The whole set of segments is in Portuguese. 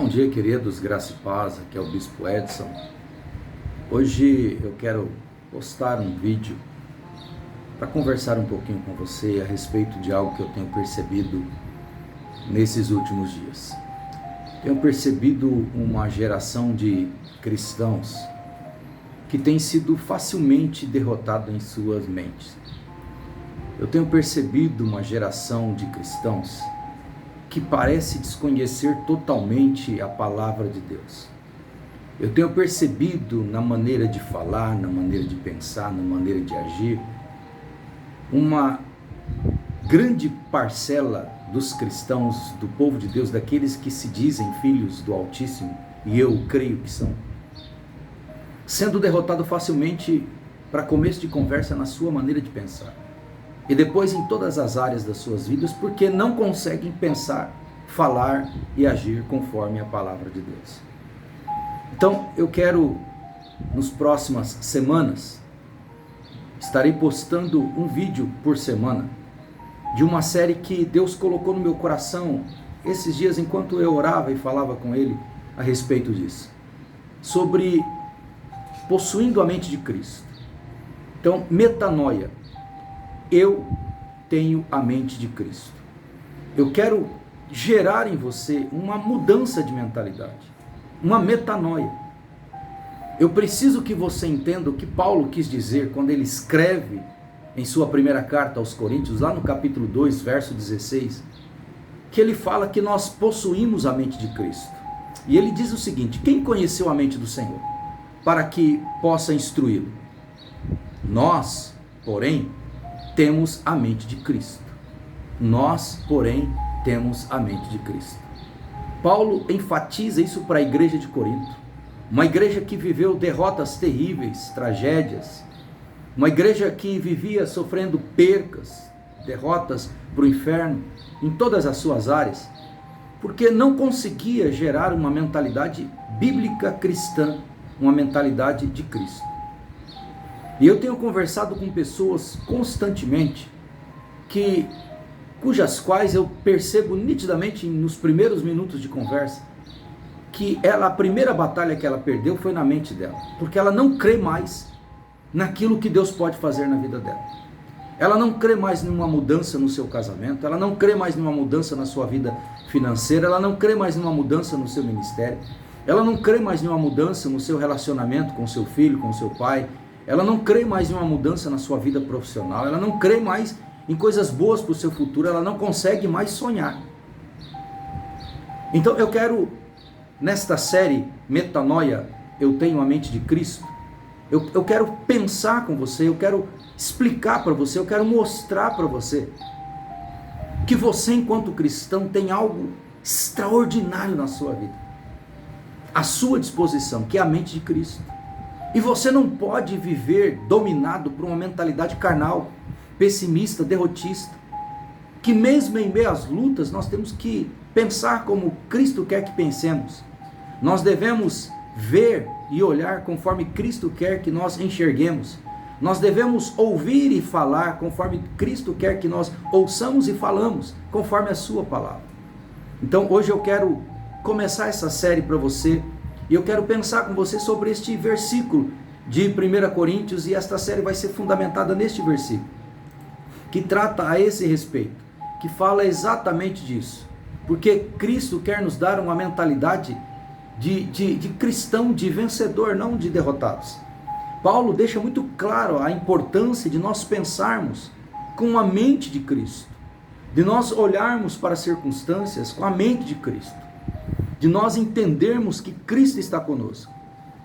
Bom dia, queridos, graça e paz, aqui é o Bispo Edson. Hoje eu quero postar um vídeo para conversar um pouquinho com você a respeito de algo que eu tenho percebido nesses últimos dias. Tenho percebido uma geração de cristãos que tem sido facilmente derrotada em suas mentes. Eu tenho percebido uma geração de cristãos que parece desconhecer totalmente a palavra de Deus. Eu tenho percebido na maneira de falar, na maneira de pensar, na maneira de agir, uma grande parcela dos cristãos, do povo de Deus, daqueles que se dizem filhos do Altíssimo, e eu creio que são, sendo derrotado facilmente para começo de conversa na sua maneira de pensar. E depois em todas as áreas das suas vidas, porque não conseguem pensar, falar e agir conforme a palavra de Deus. Então eu quero, nas próximas semanas, estarei postando um vídeo por semana, de uma série que Deus colocou no meu coração, esses dias enquanto eu orava e falava com Ele a respeito disso, sobre possuindo a mente de Cristo. Então, metanoia. Eu tenho a mente de Cristo. Eu quero gerar em você uma mudança de mentalidade, uma metanoia. Eu preciso que você entenda o que Paulo quis dizer quando ele escreve em sua primeira carta aos Coríntios, lá no capítulo 2, verso 16, que ele fala que nós possuímos a mente de Cristo. E ele diz o seguinte: quem conheceu a mente do Senhor para que possa instruí-lo? Nós, porém, temos a mente de Cristo. Nós, porém, temos a mente de Cristo. Paulo enfatiza isso para a igreja de Corinto, uma igreja que viveu derrotas terríveis, tragédias, uma igreja que vivia sofrendo percas, derrotas para o inferno, em todas as suas áreas, porque não conseguia gerar uma mentalidade bíblica cristã, uma mentalidade de Cristo. E eu tenho conversado com pessoas constantemente, cujas quais eu percebo nitidamente nos primeiros minutos de conversa, que a primeira batalha que ela perdeu foi na mente dela, porque ela não crê mais naquilo que Deus pode fazer na vida dela. Ela não crê mais numa mudança no seu casamento, ela não crê mais numa mudança na sua vida financeira, ela não crê mais numa mudança no seu ministério, ela não crê mais numa mudança no seu relacionamento com seu filho, com seu pai, ela não crê mais em uma mudança na sua vida profissional, ela não crê mais em coisas boas para o seu futuro, ela não consegue mais sonhar. Então eu quero, nesta série Metanoia, eu tenho a mente de Cristo, eu quero pensar com você, eu quero explicar para você, eu quero mostrar para você que você, enquanto cristão, tem algo extraordinário na sua vida, à sua disposição, que é a mente de Cristo. E você não pode viver dominado por uma mentalidade carnal, pessimista, derrotista, que mesmo em meio às lutas nós temos que pensar como Cristo quer que pensemos. Nós devemos ver e olhar conforme Cristo quer que nós enxerguemos. Nós devemos ouvir e falar conforme Cristo quer que nós ouçamos e falamos, conforme a sua palavra. Então hoje eu quero começar essa série para você, e eu quero pensar com você sobre este versículo de 1 Coríntios, e esta série vai ser fundamentada neste versículo, que trata a esse respeito, que fala exatamente disso, porque Cristo quer nos dar uma mentalidade de cristão, de vencedor, não de derrotados. Paulo deixa muito claro a importância de nós pensarmos com a mente de Cristo, de nós olharmos para as circunstâncias com a mente de Cristo, de nós entendermos que Cristo está conosco,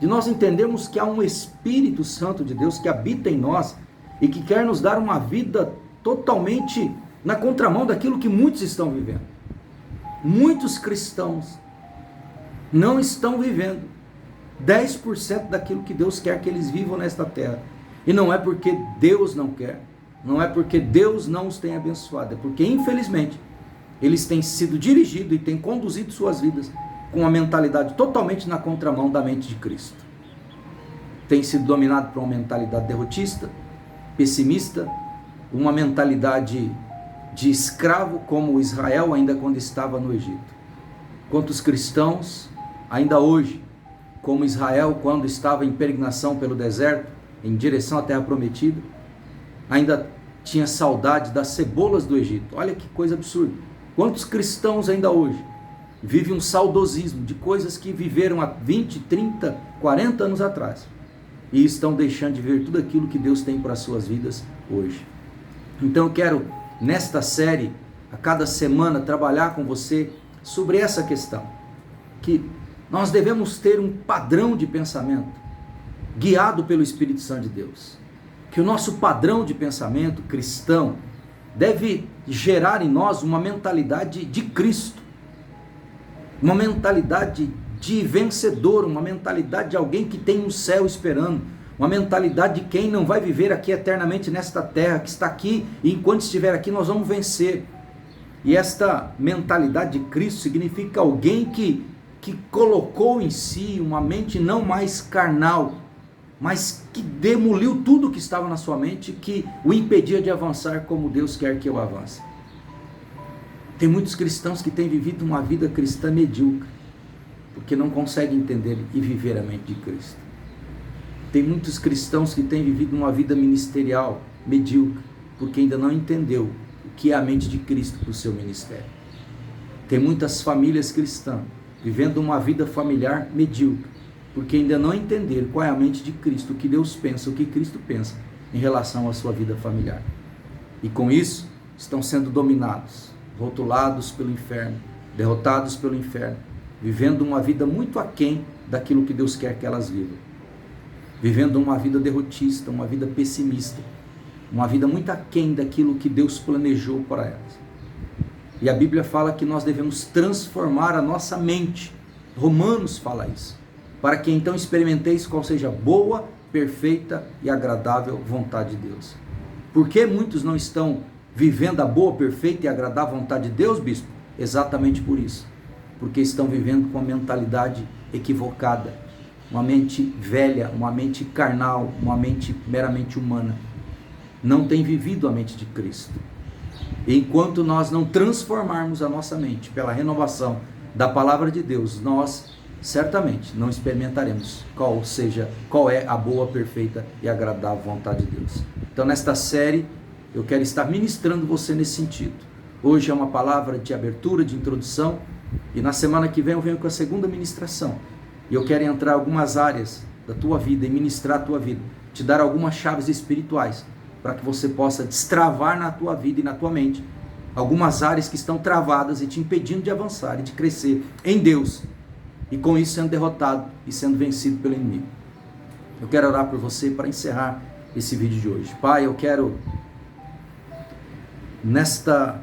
de nós entendermos que há um Espírito Santo de Deus que habita em nós e que quer nos dar uma vida totalmente na contramão daquilo que muitos estão vivendo. Muitos cristãos não estão vivendo 10% daquilo que Deus quer que eles vivam nesta terra. E não é porque Deus não quer, não é porque Deus não os tem abençoado, é porque infelizmente eles têm sido dirigidos e têm conduzido suas vidas com uma mentalidade totalmente na contramão da mente de Cristo. Tem sido dominado por uma mentalidade derrotista, pessimista, uma mentalidade de escravo como Israel ainda quando estava no Egito. Quantos cristãos, ainda hoje, como Israel, quando estava em peregrinação pelo deserto, em direção à terra prometida, ainda tinha saudade das cebolas do Egito. Olha que coisa absurda. Quantos cristãos ainda hoje vivem um saudosismo de coisas que viveram há 20, 30, 40 anos atrás e estão deixando de ver tudo aquilo que Deus tem para as suas vidas hoje. Então eu quero, nesta série, a cada semana, trabalhar com você sobre essa questão, que nós devemos ter um padrão de pensamento guiado pelo Espírito Santo de Deus, que o nosso padrão de pensamento cristão deve gerar em nós uma mentalidade de Cristo, uma mentalidade de vencedor, uma mentalidade de alguém que tem um céu esperando, uma mentalidade de quem não vai viver aqui eternamente nesta terra, que está aqui e enquanto estiver aqui nós vamos vencer. E esta mentalidade de Cristo significa alguém que colocou em si uma mente não mais carnal, mas que demoliu tudo que estava na sua mente, que o impedia de avançar como Deus quer que eu avance. Tem muitos cristãos que têm vivido uma vida cristã medíocre, porque não conseguem entender e viver a mente de Cristo. Tem muitos cristãos que têm vivido uma vida ministerial medíocre, porque ainda não entendeu o que é a mente de Cristo para o seu ministério. Tem muitas famílias cristãs vivendo uma vida familiar medíocre, porque ainda não entenderam qual é a mente de Cristo, o que Deus pensa, o que Cristo pensa em relação à sua vida familiar. E com isso, estão sendo dominados, rotulados pelo inferno, derrotados pelo inferno, vivendo uma vida muito aquém daquilo que Deus quer que elas vivam. Vivendo uma vida derrotista, uma vida pessimista, uma vida muito aquém daquilo que Deus planejou para elas. E a Bíblia fala que nós devemos transformar a nossa mente. Romanos fala isso. Para que então experimenteis qual seja a boa, perfeita e agradável vontade de Deus. Por que muitos não estão vivendo a boa, perfeita e agradável vontade de Deus, bispo? Exatamente por isso. Porque estão vivendo com a mentalidade equivocada, uma mente velha, uma mente carnal, uma mente meramente humana. Não tem vivido a mente de Cristo. E enquanto nós não transformarmos a nossa mente pela renovação da palavra de Deus, nós certamente não experimentaremos qual é a boa, perfeita e agradável vontade de Deus. Então nesta série eu quero estar ministrando você nesse sentido. Hoje é uma palavra de abertura, de introdução, e na semana que vem eu venho com a segunda ministração. E eu quero entrar em algumas áreas da tua vida e ministrar a tua vida, te dar algumas chaves espirituais, para que você possa destravar na tua vida e na tua mente algumas áreas que estão travadas e te impedindo de avançar e de crescer em Deus, e com isso sendo derrotado e sendo vencido pelo inimigo. Eu quero orar por você para encerrar esse vídeo de hoje. Pai, eu quero, nesta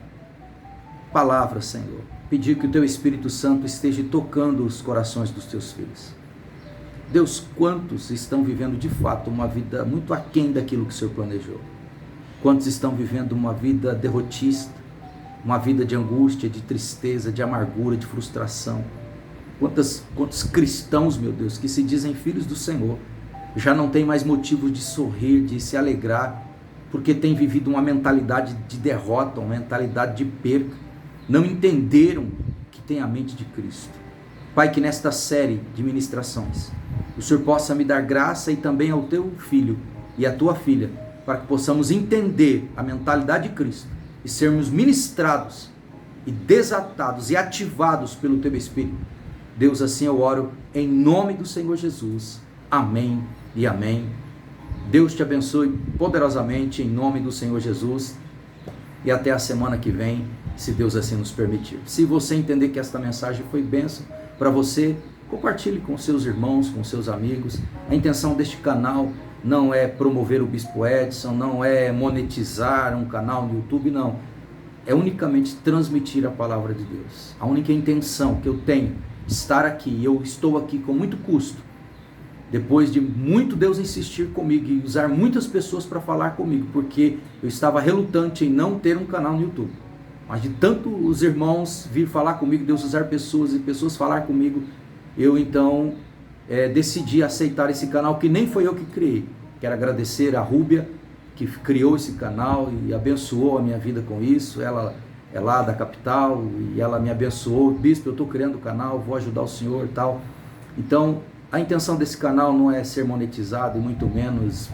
palavra, Senhor, pedir que o Teu Espírito Santo esteja tocando os corações dos Teus filhos. Deus, quantos estão vivendo de fato uma vida muito aquém daquilo que o Senhor planejou? Quantos estão vivendo uma vida derrotista, uma vida de angústia, de tristeza, de amargura, de frustração? Quantos cristãos, meu Deus, que se dizem filhos do Senhor, já não tem mais motivo de sorrir, de se alegrar, porque tem vivido uma mentalidade de derrota, uma mentalidade de perca, não entenderam que tem a mente de Cristo. Pai, que nesta série de ministrações, o Senhor possa me dar graça e também ao teu filho e à tua filha, para que possamos entender a mentalidade de Cristo e sermos ministrados e desatados e ativados pelo teu Espírito. Deus, assim eu oro em nome do Senhor Jesus. Amém e amém. Deus te abençoe poderosamente em nome do Senhor Jesus e até a semana que vem, se Deus assim nos permitir. Se você entender que esta mensagem foi bênção para você, compartilhe com seus irmãos, com seus amigos. A intenção deste canal não é promover o Bispo Edson, não é monetizar um canal no YouTube, não. É unicamente transmitir a palavra de Deus. A única intenção que eu tenho de estar aqui, eu estou aqui com muito custo, depois de muito Deus insistir comigo e usar muitas pessoas para falar comigo, porque eu estava relutante em não ter um canal no YouTube. Mas de tanto os irmãos vir falar comigo, Deus usar pessoas e pessoas falar comigo, eu então decidi aceitar esse canal, que nem foi eu que criei. Quero agradecer a Rúbia, que criou esse canal e abençoou a minha vida com isso. Ela é lá da capital, e ela me abençoou. Bispo, eu estou criando o canal, vou ajudar o senhor e tal. Então, a intenção desse canal não é ser monetizado e muito menos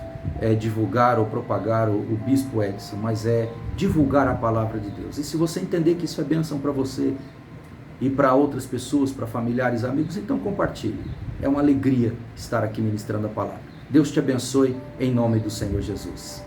divulgar ou propagar o Bispo Edson, mas é divulgar a palavra de Deus. E se você entender que isso é bênção para você e para outras pessoas, para familiares, amigos, então compartilhe. É uma alegria estar aqui ministrando a palavra. Deus te abençoe em nome do Senhor Jesus.